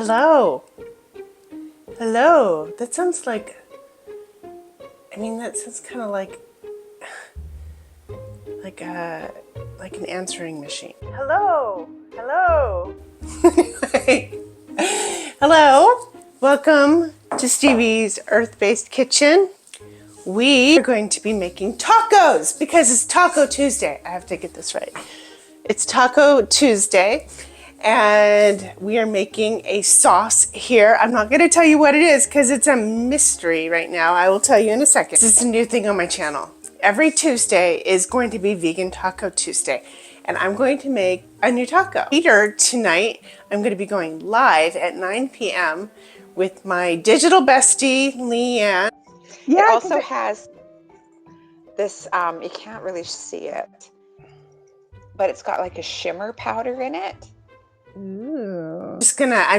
Hello. Hello. That sounds like, that sounds kind of like an answering machine. Hello. Hello. Anyway. Hello. Welcome to Stevie's Earth-Based Kitchen. We are going to be making tacos because it's Taco Tuesday. I have to get this right. It's Taco Tuesday. And we are making a sauce here. I'm not going to tell you what it is because it's a mystery right now. I will tell you in a second. This is a new thing on my channel. Every Tuesday is going to be Vegan Taco Tuesday. And I'm going to make a new taco. Later tonight, I'm going to be going live at 9 p.m. with my digital bestie, LeAnne. Yeah, it also has this, you can't really see it, but it's got like a shimmer powder in it. Ooh. I'm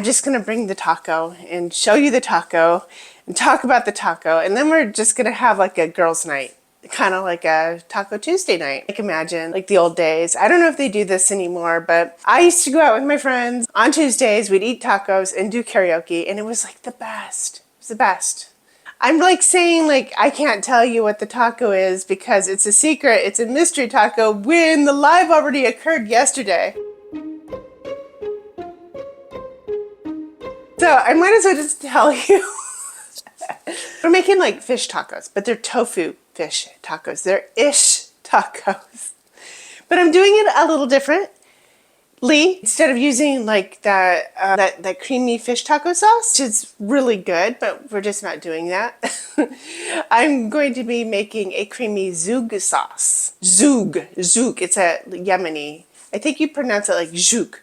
just gonna bring the taco and show you the taco and talk about the taco, and then we're just gonna have like a girls' night, kind of like a Taco Tuesday night. Like imagine like the old days. I don't know if they do this anymore, but I used to go out with my friends on Tuesdays. We'd eat tacos and do karaoke, and it was like the best. It was the best. I'm like saying like I can't tell you what the taco is because it's a secret. It's a mystery taco when the live already occurred yesterday. So I might as well just tell you. We're making like fish tacos, but they're tofu fish tacos. They're ish tacos. But I'm doing it a little differently. Instead of using like that creamy fish taco sauce, which is really good, but we're just not doing that. I'm going to be making a creamy Zhoug sauce. Zhoug. It's a Yemeni. I think you pronounce it like Zhoug.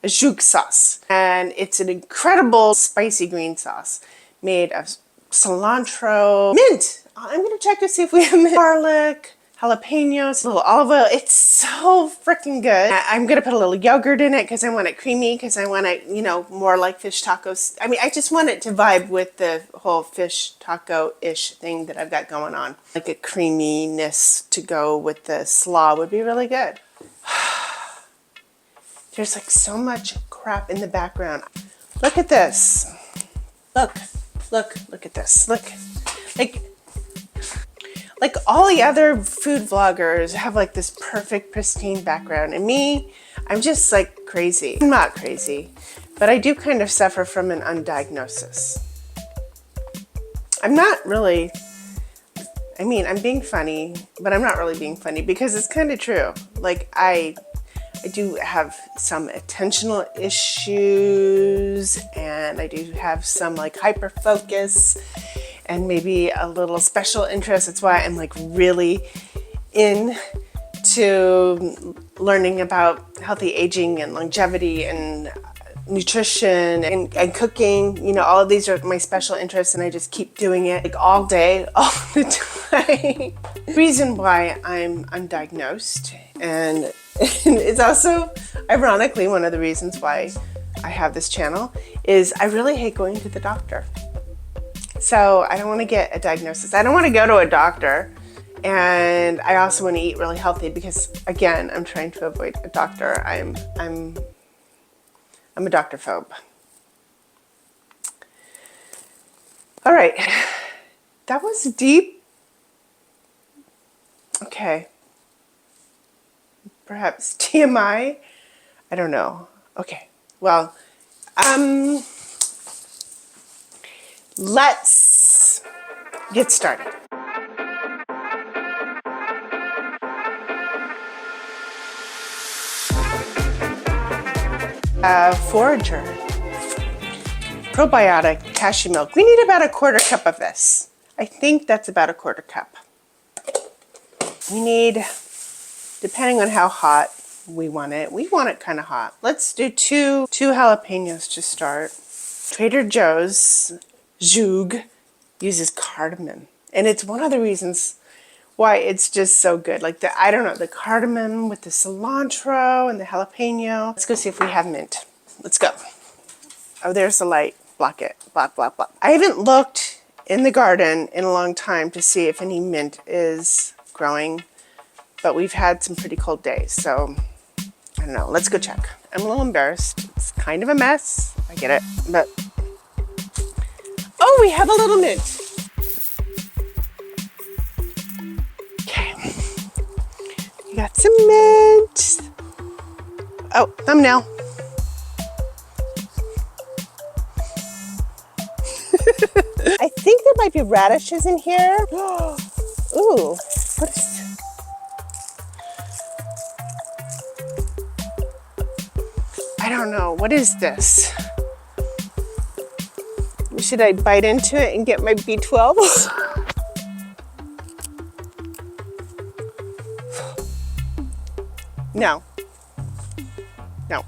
A Zhoug sauce, and it's an incredible spicy green sauce made of cilantro, mint. I'm gonna check to see if we have mint, garlic, jalapenos, a little olive oil. It's so freaking good. I'm gonna put a little yogurt in it because I want it creamy, because I want it, more like fish tacos. I just want it to vibe with the whole fish taco-ish thing that I've got going on. Like a creaminess to go with the slaw would be really good. There's like so much crap in the background. Look at this. Look at this. Look, like all the other food vloggers have like this perfect, pristine background. And me, I'm just like crazy. I'm not crazy, but I do kind of suffer from an undiagnosis. I'm not really, I'm being funny, but I'm not really being funny because it's kind of true. Like I do have some attentional issues, and I do have some like hyper focus and maybe a little special interest. That's why I'm like really into learning about healthy aging and longevity and nutrition and cooking. All of these are my special interests, and I just keep doing it like all day, all the time. Reason why I'm undiagnosed, and it's also ironically one of the reasons why I have this channel, is I really hate going to the doctor. So I don't want to get a diagnosis. I don't want to go to a doctor, and I also want to eat really healthy because, again, I'm trying to avoid a doctor. I'm a doctor phobe. All right, that was deep. Okay. Perhaps TMI? I don't know. Okay, well, let's get started. Forager, probiotic, cashew milk. We need about a quarter cup of this. I think that's about a quarter cup. We need, depending on how hot we want it kind of hot. Let's do two jalapenos to start. Trader Joe's Zhoug uses cardamom, and it's one of the reasons why it's just so good. Like the cardamom with the cilantro and the jalapeno. Let's go see if we have mint. Let's go. Oh, there's the light. Block it. Block. I haven't looked in the garden in a long time to see if any mint is growing, but we've had some pretty cold days, so I don't know. Let's go check. I'm a little embarrassed. It's kind of a mess. I get it, but oh, we have a little mint. Okay, you got some mint. Oh, thumbnail. I think there might be radishes in here. Ooh, what is? I don't know. What is this? Should I bite into it and get my B12? No. No.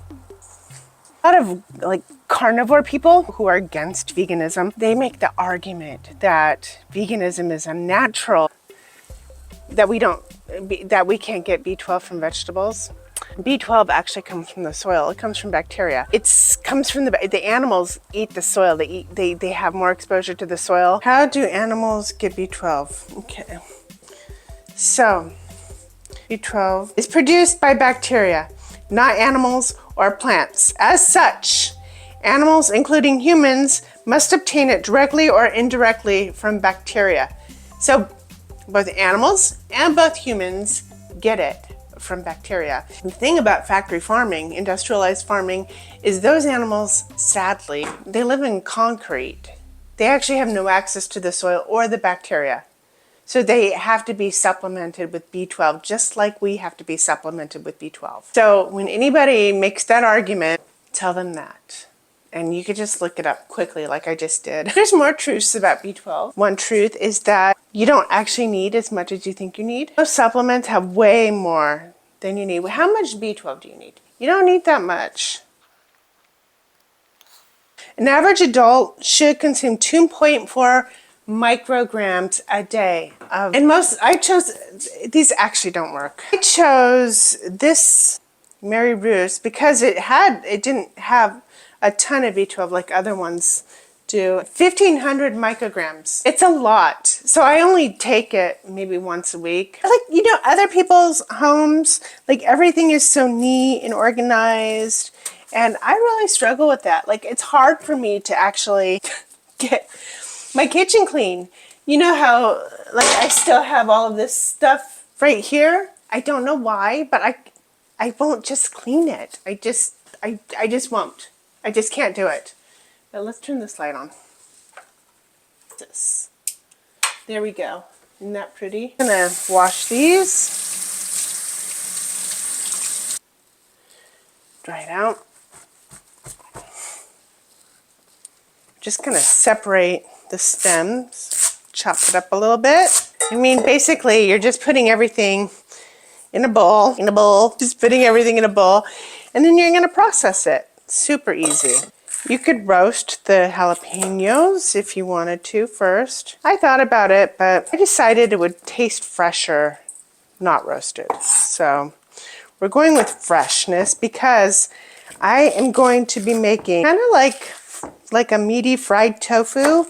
A lot of like carnivore people who are against veganism, they make the argument that veganism is unnatural, that we can't get B12 from vegetables. B12 actually comes from the soil. It comes from bacteria. It comes from the animals eat the soil. They have more exposure to the soil. How do animals get B12? Okay. So, B12 is produced by bacteria, not animals or plants. As such, animals, including humans, must obtain it directly or indirectly from bacteria. So, both animals and both humans get it from bacteria. The thing about factory farming, industrialized farming, is those animals, sadly, they live in concrete. They actually have no access to the soil or the bacteria. So they have to be supplemented with B12, just like we have to be supplemented with B12. So when anybody makes that argument, tell them that. And you could just look it up quickly like I just did. There's more truths about B12. One truth is that you don't actually need as much as you think you need. Most supplements have way more than you need. How much B12 do you need? You don't need that much. An average adult should consume 2.4 micrograms a day. I chose, these actually don't work. I chose this Mary Ruth's because it didn't have a ton of B12 like other ones do. 1,500 micrograms. It's a lot. So I only take it maybe once a week. Like, other people's homes, like everything is so neat and organized. And I really struggle with that. Like, it's hard for me to actually get my kitchen clean. You know how, like, I still have all of this stuff right here? I don't know why, but I won't just clean it. I just won't. I just can't do it. But let's turn this light on. This. There we go. Isn't that pretty? I'm gonna wash these. Dry it out. Just gonna separate the stems, chop it up a little bit. I mean, basically, you're just putting everything in a bowl, just putting everything in a bowl, and then you're gonna process it. Super easy. You could roast the jalapenos if you wanted to first. I thought about it, but I decided it would taste fresher, not roasted. So we're going with freshness because I am going to be making kind of like a meaty fried tofu,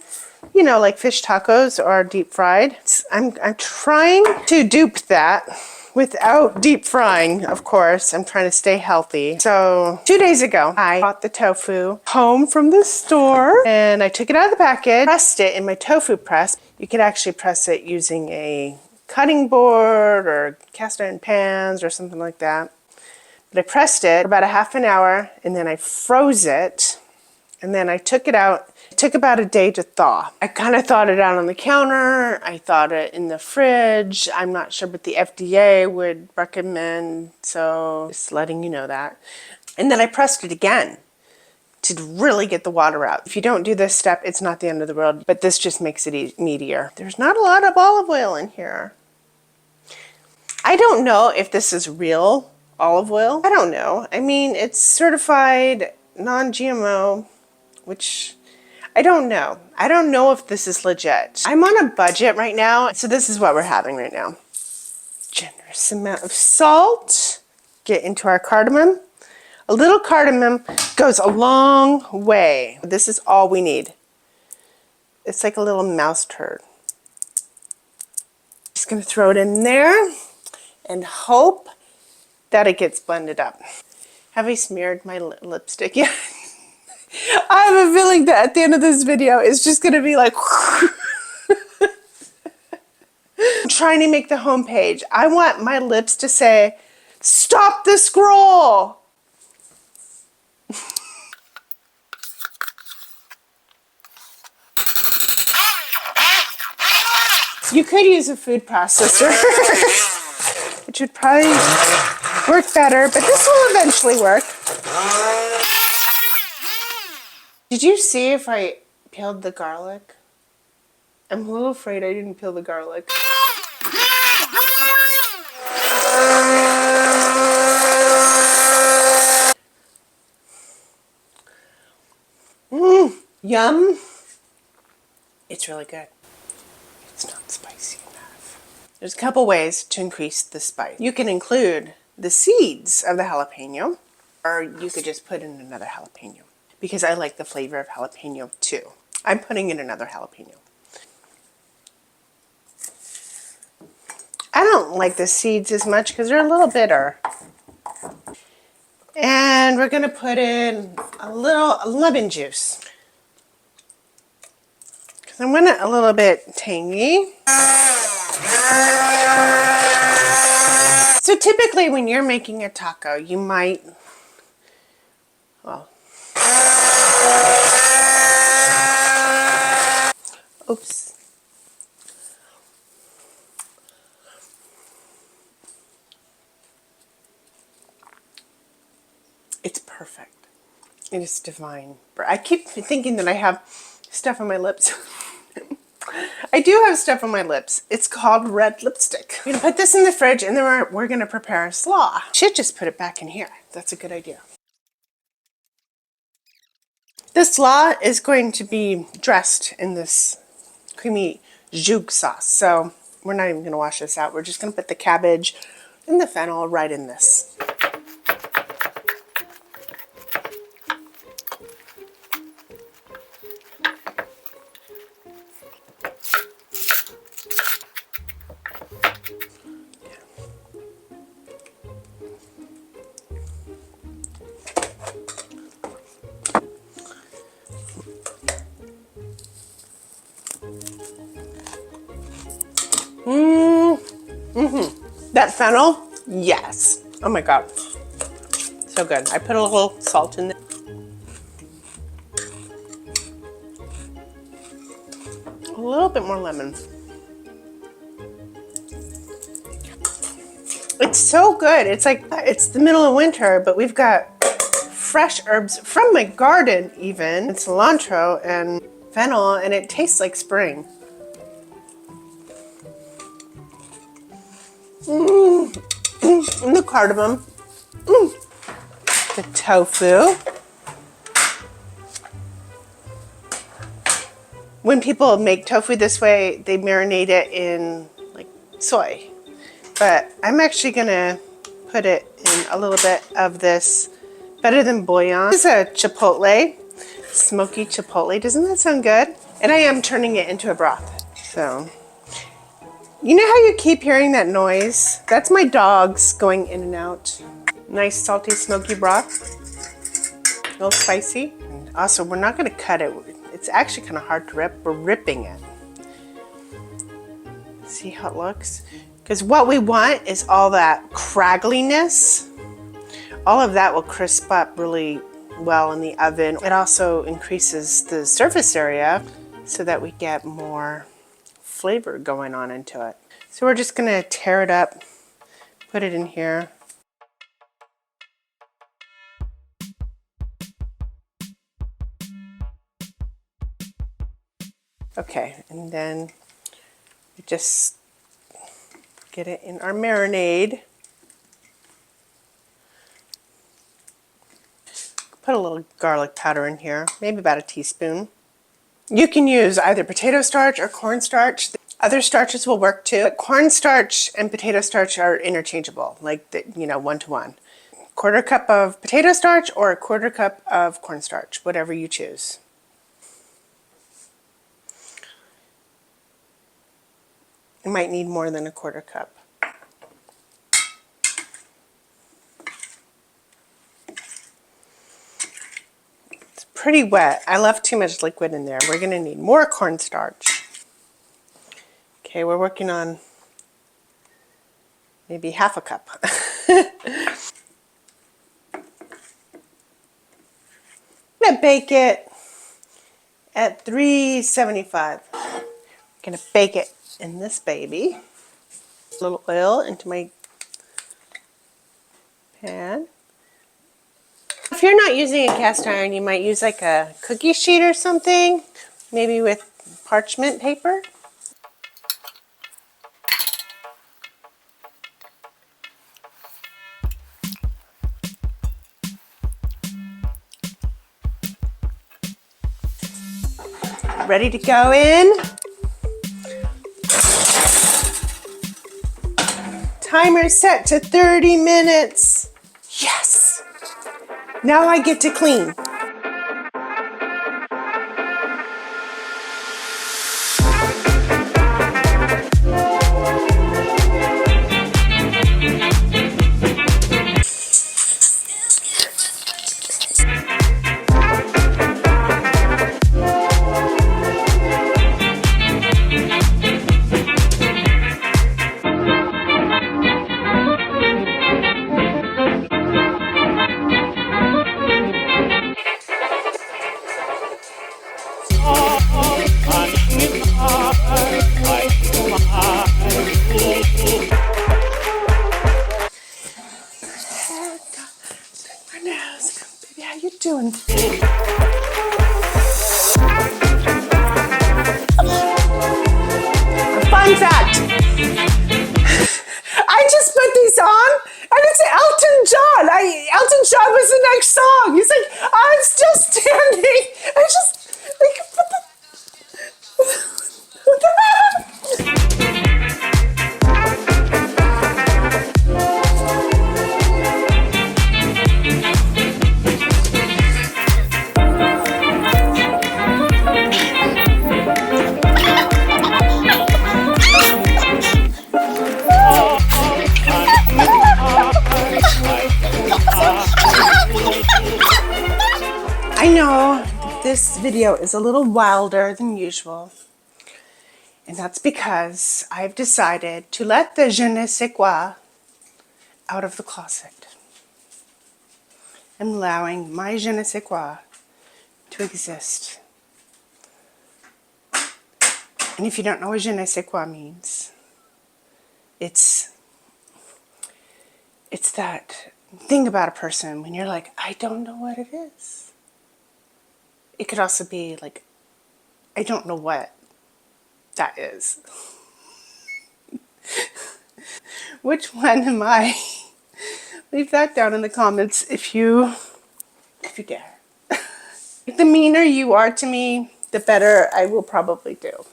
like fish tacos or deep fried. I'm trying to dupe that without deep frying, of course. I'm trying to stay healthy. So 2 days ago, I bought the tofu home from the store and I took it out of the package, pressed it in my tofu press. You could actually press it using a cutting board or cast iron pans or something like that. But I pressed it for about a half an hour and then I froze it. And then I took it out. It took about a day to thaw. I kind of thawed it out on the counter. I thawed it in the fridge. I'm not sure what the FDA would recommend, so just letting you know that. And then I pressed it again to really get the water out. If you don't do this step, it's not the end of the world, but this just makes it meatier. There's not a lot of olive oil in here. I don't know if this is real olive oil. I don't know. I mean, it's certified non-GMO, which I don't know. I don't know if this is legit. I'm on a budget right now, so this is what we're having right now. Generous amount of salt. Get into our cardamom. A little cardamom goes a long way. This is all we need. It's like a little mouse turd. Just gonna throw it in there and hope that it gets blended up. Have I smeared my lipstick yet? I have a feeling that at the end of this video, it's just going to be like... I'm trying to make the homepage. I want my lips to say, stop the scroll! You could use a food processor, which would probably work better, but this will eventually work. Did you see if I peeled the garlic? I'm a little afraid I didn't peel the garlic. Yum. It's really good. It's not spicy enough. There's a couple ways to increase the spice. You can include the seeds of the jalapeno, or you could just put in another jalapeno, because I like the flavor of jalapeno too. I'm putting in another jalapeno. I don't like the seeds as much because they're a little bitter. And we're going to put in a little lemon juice, because I want it a little bit tangy. So typically when you're making a taco, you might, well, oops. It's perfect. It is divine. I keep thinking that I have stuff on my lips. I do have stuff on my lips. It's called red lipstick. I'm gonna put this in the fridge, and then we're gonna prepare a slaw. Should just put it back in here. That's a good idea. This slaw is going to be dressed in this creamy Zhoug sauce. So we're not even gonna wash this out. We're just gonna put the cabbage and the fennel right in this. That fennel, yes. Oh my God, so good. I put a little salt in there. A little bit more lemon. It's so good. It's like, it's the middle of winter, but we've got fresh herbs from my garden even. And cilantro and fennel, and it tastes like spring. And the cardamom. The tofu. When people make tofu this way, they marinate it in like soy. But I'm actually gonna put it in a little bit of this Better Than Bouillon. This is a chipotle, smoky chipotle. Doesn't that sound good? And I am turning it into a broth. So, you know how you keep hearing that noise? That's my dogs going in and out. Nice salty smoky broth. A little spicy. And also, we're not gonna cut it. It's actually kind of hard to rip. We're ripping it. See how it looks? Because what we want is all that craggliness. All of that will crisp up really well in the oven. It also increases the surface area so that we get more flavor going on into it. So we're just gonna tear it up, put it in here. Okay, and then we just get it in our marinade. Put a little garlic powder in here, maybe about a teaspoon. You can use either potato starch or cornstarch. Other starches will work too, but cornstarch and potato starch are interchangeable, like 1-to-1. Quarter cup of potato starch or a quarter cup of cornstarch, whatever you choose. You might need more than a quarter cup. pretty wet. I left too much liquid in there. We're going to need more cornstarch. Okay, we're working on maybe half a cup. I'm going to bake it at 375. I'm going to bake it in this baby. A little oil into my pan. If you're not using a cast iron, you might use like a cookie sheet or something, maybe with parchment paper. Ready to go in. Timer set to 30 minutes. Yes! Now I get to clean. Baby, how you doing? Fun fact. I just put these on and it's Elton John. Elton John was the next song. He's like, I'm still standing. I just like what the I know this video is a little wilder than usual, and that's because I've decided to let the je ne sais quoi out of the closet. I'm allowing my je ne sais quoi to exist. And if you don't know what je ne sais quoi means, it's that thing about a person when you're like, I don't know what it is. It could also be like, I don't know what that is. Which one am I? Leave that down in the comments if you dare. The meaner you are to me, the better I will probably do.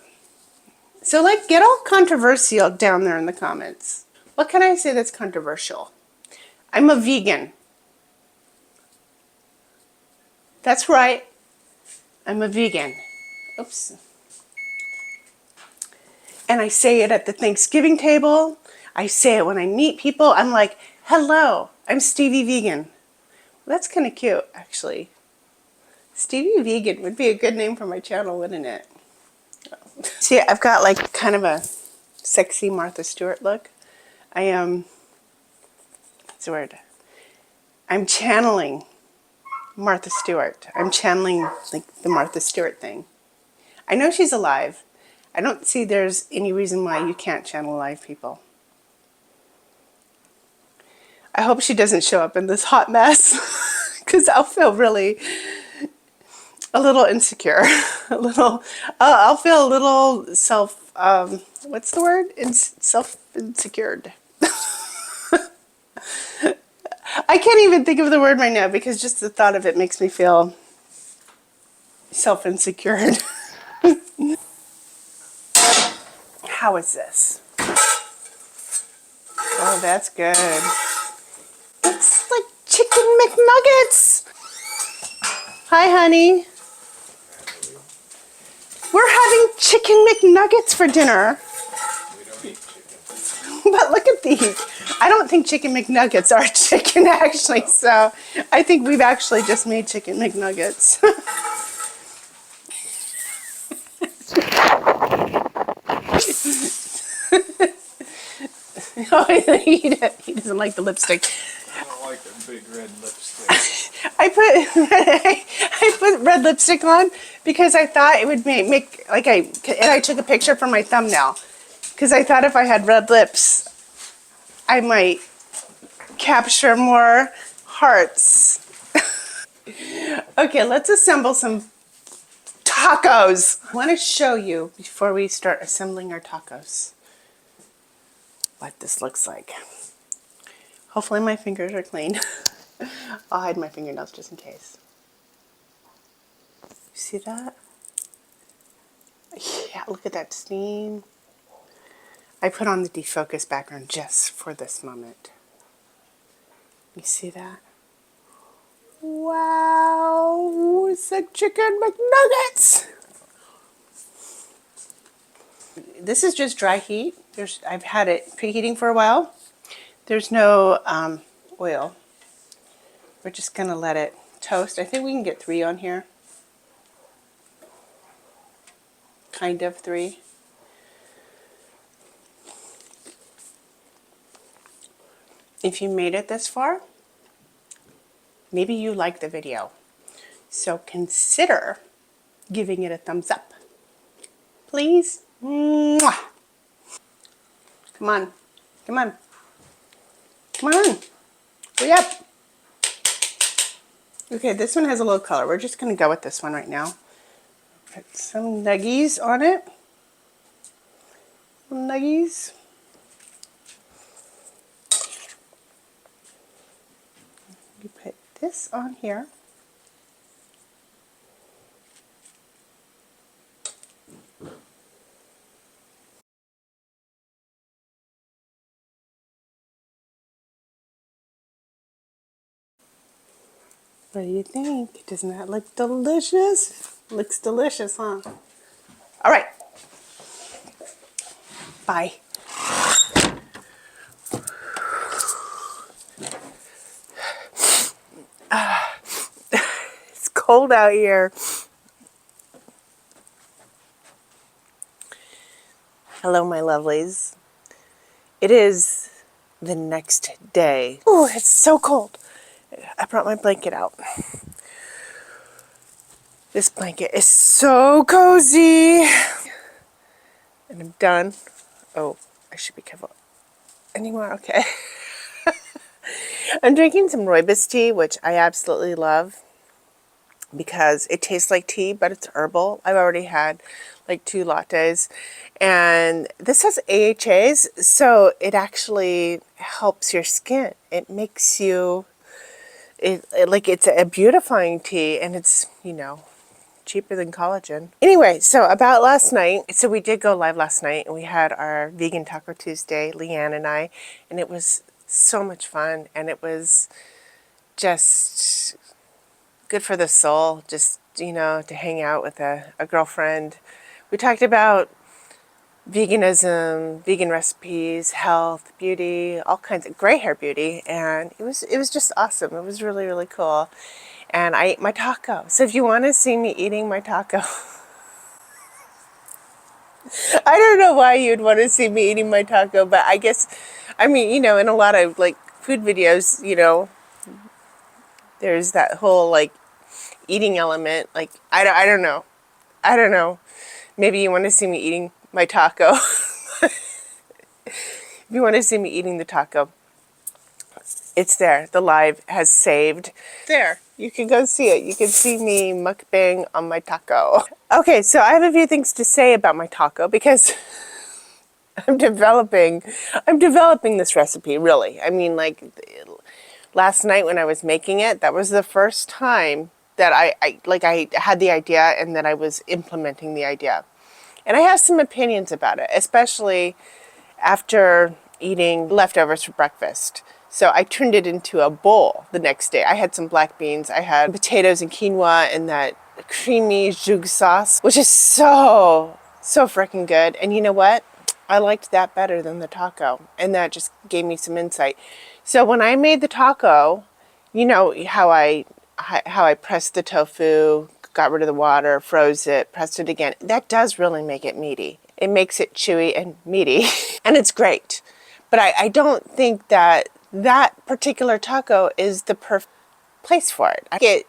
So like, get all controversial down there in the comments. What can I say that's controversial? I'm a vegan. That's right. I'm a vegan. Oops. And I say it at the Thanksgiving table. I say it when I meet people. I'm like, hello, I'm Stevie Vegan. Well, that's kind of cute, actually. Stevie Vegan would be a good name for my channel, wouldn't it? See, I've got like kind of a sexy Martha Stewart look. I am, what's the word? I'm channeling Martha Stewart. I'm channeling like the Martha Stewart thing. I know she's alive. I don't see there's any reason why you can't channel alive people. I hope she doesn't show up in this hot mess because I'll feel really a little insecure. I'll feel a little what's the word? Self-insecured. I can't even think of the word right now because just the thought of it makes me feel self-insecured. How is this? Oh, that's good. It's like chicken McNuggets. Hi, honey. We're having chicken McNuggets for dinner. We don't eat chicken. But look at these. I don't think chicken McNuggets are chicken, actually, so I think we've actually just made chicken McNuggets. No, he doesn't like the lipstick. I don't like the big red lipstick. I put red lipstick on because I thought it would make like I took a picture for my thumbnail because I thought if I had red lips, I might capture more hearts. Okay, let's assemble some tacos. I want to show you before we start assembling our tacos what this looks like. Hopefully my fingers are clean. I'll hide my fingernails just in case. See that? Yeah, look at that steam. I put on the defocus background just for this moment. You see that? Wow, it's like chicken McNuggets. This is just dry heat. I've had it preheating for a while. There's no oil. We're just gonna let it toast. I think we can get 3 on here. Kind of 3. If you made it this far, maybe you like the video. So consider giving it a thumbs up. Please. Mwah. Come on. Come on. Come on. Hurry up. Okay, this one has a little color. We're just going to go with this one right now. Put some nuggies on it. Nuggies. You put this on here. What do you think? Doesn't that look delicious? Looks delicious, huh? All right. Bye. It's cold out here. Hello, my lovelies. It is the next day. Oh, it's so cold. I brought my blanket out. This blanket is so cozy. And I'm done. Oh, I should be careful. Anymore? Okay. I'm drinking some rooibos tea, which I absolutely love because it tastes like tea, but it's herbal. I've already had like 2 lattes. And this has AHAs, so it actually helps your skin. It makes you, like it's a beautifying tea, and it's, you know, cheaper than collagen. Anyway, so about last night, so we did go live last night, and we had our vegan Taco Tuesday, LeAnne and I, and it was so much fun, and it was just good for the soul, just, you know, to hang out with a girlfriend. We talked about veganism, vegan recipes, health, beauty, all kinds of gray hair beauty, and it was just awesome. It was really, really cool. And I ate my taco. So if you want to see me eating my taco, I don't know why you'd want to see me eating my taco, but I guess, I mean, you know, in a lot of like food videos, you know, there's that whole like eating element. Like, I don't know. I don't know. Maybe you want to see me eating my taco. If you want to see me eating the taco, it's there. The live has saved. There. You can go see it. You can see me mukbang on my taco. Okay, so I have a few things to say about my taco because I'm developing this recipe, really. I mean, like last night when I was making it, that was the first time that I had the idea and that I was implementing the idea. And I have some opinions about it, especially after eating leftovers for breakfast. So I turned it into a bowl the next day. I had some black beans, I had potatoes and quinoa and that creamy Zhoug sauce, which is so freaking good. And you know what? I liked that better than the taco. And that just gave me some insight. So when I made the taco, you know how I pressed the tofu, got rid of the water, froze it, pressed it again. That does really make it meaty. It makes it chewy and meaty. And it's great. But I don't think that that particular taco is the perfect place for it.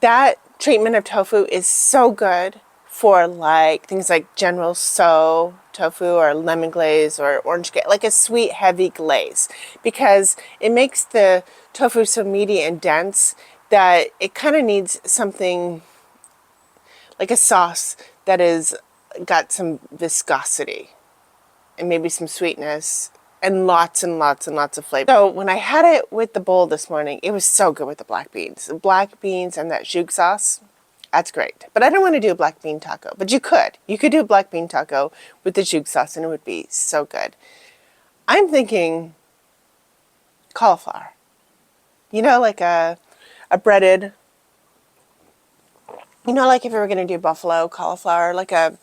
That treatment of tofu is so good for like things like General So tofu or lemon glaze or orange glaze, like a sweet heavy glaze, because it makes the tofu so meaty and dense that it kind of needs something like a sauce that is got some viscosity and maybe some sweetness and lots and lots and lots of flavor. So when I had it with the bowl this morning, it was so good with the black beans. The black beans and that Zhoug sauce, that's great. But I don't want to do a black bean taco. But you could. You could do a black bean taco with the Zhoug sauce and it would be so good. I'm thinking cauliflower. You know, like a breaded, you know, like if you were going to do buffalo cauliflower, like a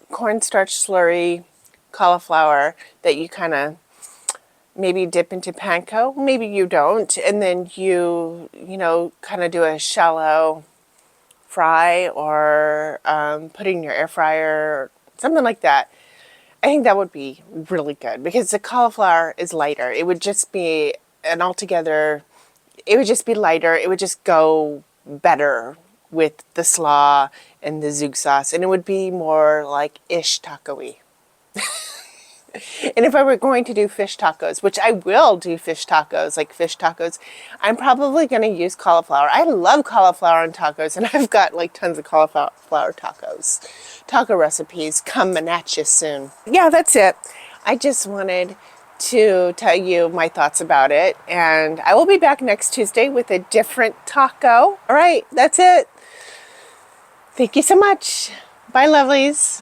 cornstarch slurry cauliflower that you kind of maybe dip into panko, maybe you don't, and then you know, kind of do a shallow fry or put it in your air fryer, something like that. I think that would be really good because the cauliflower is lighter. It would just be it would just be lighter. It would just go better with the slaw and the Zhoug sauce, and it would be more like ish taco-y. And if I were going to do fish tacos, which I will do fish tacos, like fish tacos, I'm probably going to use cauliflower. I love cauliflower on tacos, and I've got like tons of cauliflower taco recipes coming at you soon. Yeah, that's it. I just wanted to tell you my thoughts about it, and I will be back next Tuesday with a different taco. All right, that's it. Thank you so much. Bye, lovelies.